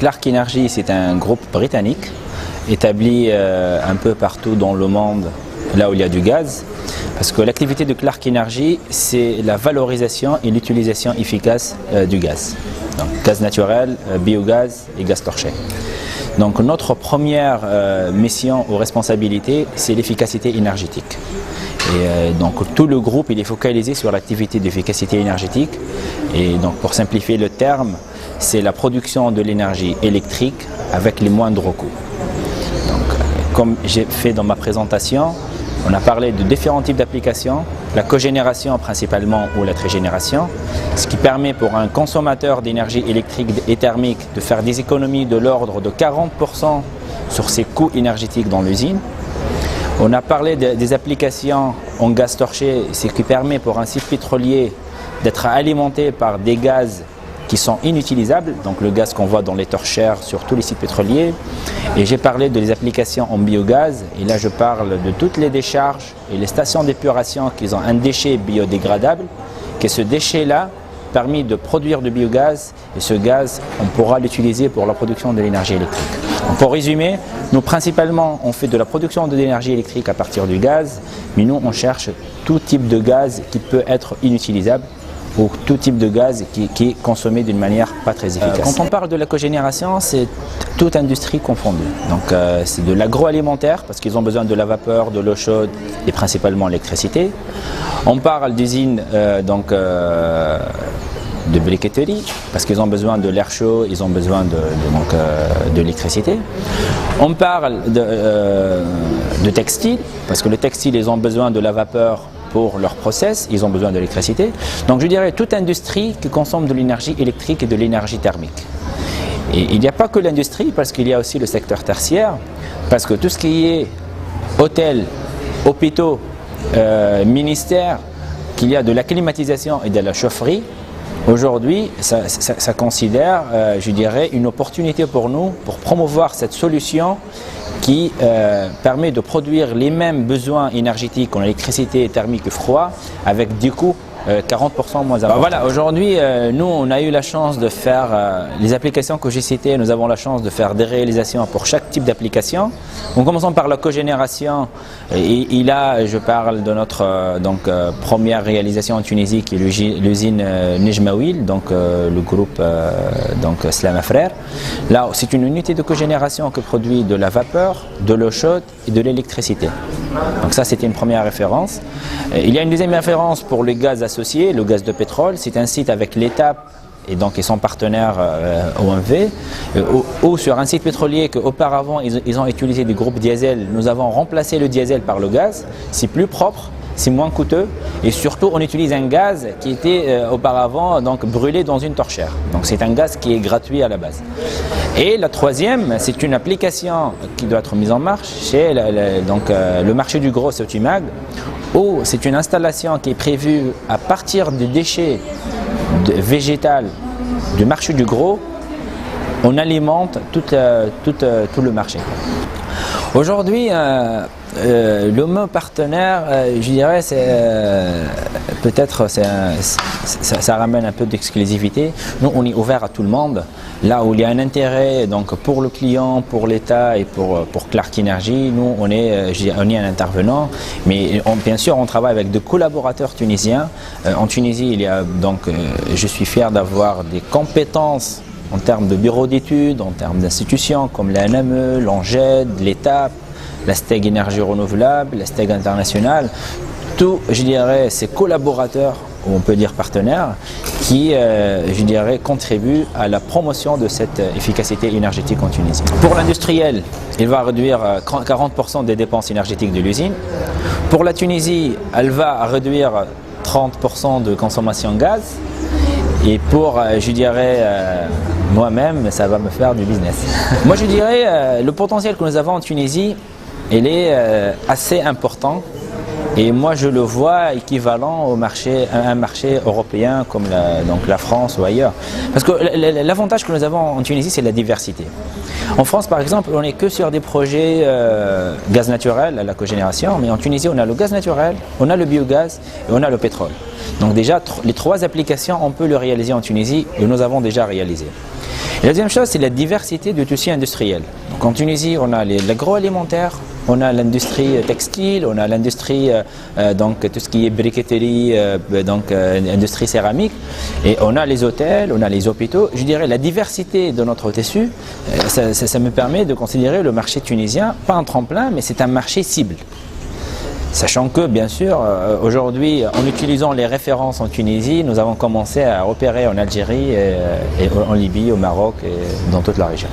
Clark Energy, c'est un groupe britannique établi un peu partout dans le monde, là où il y a du gaz. Parce que l'activité de Clark Energy, c'est la valorisation et l'utilisation efficace du gaz. Donc, gaz naturel, biogaz et gaz torché. Donc notre première mission ou responsabilité, c'est l'efficacité énergétique. Et donc tout le groupe il est focalisé sur l'activité d'efficacité énergétique. Et donc pour simplifier le terme, c'est la production de l'énergie électrique avec les moindres coûts. Donc, comme j'ai fait dans ma présentation, on a parlé de différents types d'applications, la cogénération principalement ou la trigénération, ce qui permet pour un consommateur d'énergie électrique et thermique de faire des économies de l'ordre de 40% sur ses coûts énergétiques dans l'usine. On a parlé des applications en gaz torché, ce qui permet pour un site pétrolier d'être alimenté par des gaz qui sont inutilisables, donc le gaz qu'on voit dans les torchères sur tous les sites pétroliers. Et j'ai parlé des applications en biogaz, et là je parle de toutes les décharges et les stations d'épuration qui ont un déchet biodégradable, que ce déchet-là permet de produire du biogaz, et ce gaz, on pourra l'utiliser pour la production de l'énergie électrique. Donc, pour résumer, nous principalement on fait de la production de l'énergie électrique à partir du gaz, mais nous on cherche tout type de gaz qui peut être inutilisable, ou tout type de gaz qui est consommé d'une manière pas très efficace. Quand on parle de la cogénération, c'est toute industrie confondue. Donc c'est de l'agroalimentaire parce qu'ils ont besoin de la vapeur, de l'eau chaude et principalement l'électricité. On parle d'usines de briqueterie parce qu'ils ont besoin de l'air chaud, ils ont besoin de l'électricité. On parle de textile parce que le textile, ils ont besoin de la vapeur pour leur process, ils ont besoin de l'électricité. Donc je dirais toute industrie qui consomme de l'énergie électrique et de l'énergie thermique. Et il n'y a pas que l'industrie, parce qu'il y a aussi le secteur tertiaire, parce que tout ce qui est hôtels, hôpitaux, ministères, qu'il y a de la climatisation et de la chaufferie, aujourd'hui, ça considère, je dirais, une opportunité pour nous pour promouvoir cette solution qui permet de produire les mêmes besoins énergétiques en électricité thermique et froid avec du coup 40% moins important. Voilà, aujourd'hui, nous, on a eu la chance de faire les applications que j'ai citées. Nous avons la chance de faire des réalisations pour chaque type d'application. En commençant par la cogénération, et là, je parle de notre première réalisation en Tunisie, qui est l'usine Nejmaoil, donc le groupe Slama Frères. Là, c'est une unité de cogénération qui produit de la vapeur, de l'eau chaude et de l'électricité. Donc ça, c'était une première référence. Il y a une deuxième référence pour le gaz associé, le gaz de pétrole. C'est un site avec l'État et donc ils sont partenaires OMV, ou sur un site pétrolier qu'auparavant ils ont utilisé du groupe diesel. Nous avons remplacé le diesel par le gaz. C'est plus propre, c'est moins coûteux, et surtout on utilise un gaz qui était auparavant brûlé dans une torchère. Donc c'est un gaz qui est gratuit à la base. Et la troisième, c'est une application qui doit être mise en marche chez le marché du gros Sotimag, où c'est une installation qui est prévue à partir des déchets végétaux du marché du gros. On alimente tout le marché. Aujourd'hui, le mot partenaire, je dirais, peut-être ça ramène un peu d'exclusivité. Nous, on est ouvert à tout le monde. Là où il y a un intérêt pour le client, pour l'État et pour Clark Energy, nous, on est un intervenant. Mais bien sûr, on travaille avec des collaborateurs tunisiens. En Tunisie, il y a je suis fier d'avoir des compétences en termes de bureaux d'études, en termes d'institutions comme la NME, l'ANGED, l'État, la STEG Énergie Renouvelable, la STEG Internationale, tous, je dirais, ces collaborateurs, ou on peut dire partenaires, qui, je dirais, contribuent à la promotion de cette efficacité énergétique en Tunisie. Pour l'industriel, il va réduire 40% des dépenses énergétiques de l'usine. Pour la Tunisie, elle va réduire 30% de consommation de gaz. Et pour, je dirais, moi-même, ça va me faire du business. Moi, je dirais, le potentiel que nous avons en Tunisie, il est assez important Et moi je le vois équivalent au marché, à un marché européen comme la France ou ailleurs. Parce que l'avantage que nous avons en Tunisie, c'est la diversité. En France par exemple, on n'est que sur des projets gaz naturel à la cogénération, mais en Tunisie on a le gaz naturel, on a le biogaz et on a le pétrole. Donc déjà les trois applications on peut le réaliser en Tunisie et nous avons déjà réalisé. Et la deuxième chose, c'est la diversité du tissu industriel. Donc en Tunisie, on a l'agroalimentaire, on a l'industrie textile, on a l'industrie, donc tout ce qui est briqueterie, industrie céramique, et on a les hôtels, on a les hôpitaux. Je dirais la diversité de notre tissu, ça me permet de considérer le marché tunisien, pas un tremplin, mais c'est un marché cible. Sachant que, bien sûr, aujourd'hui, en utilisant les références en Tunisie, nous avons commencé à opérer en Algérie, et en Libye, au Maroc et dans toute la région.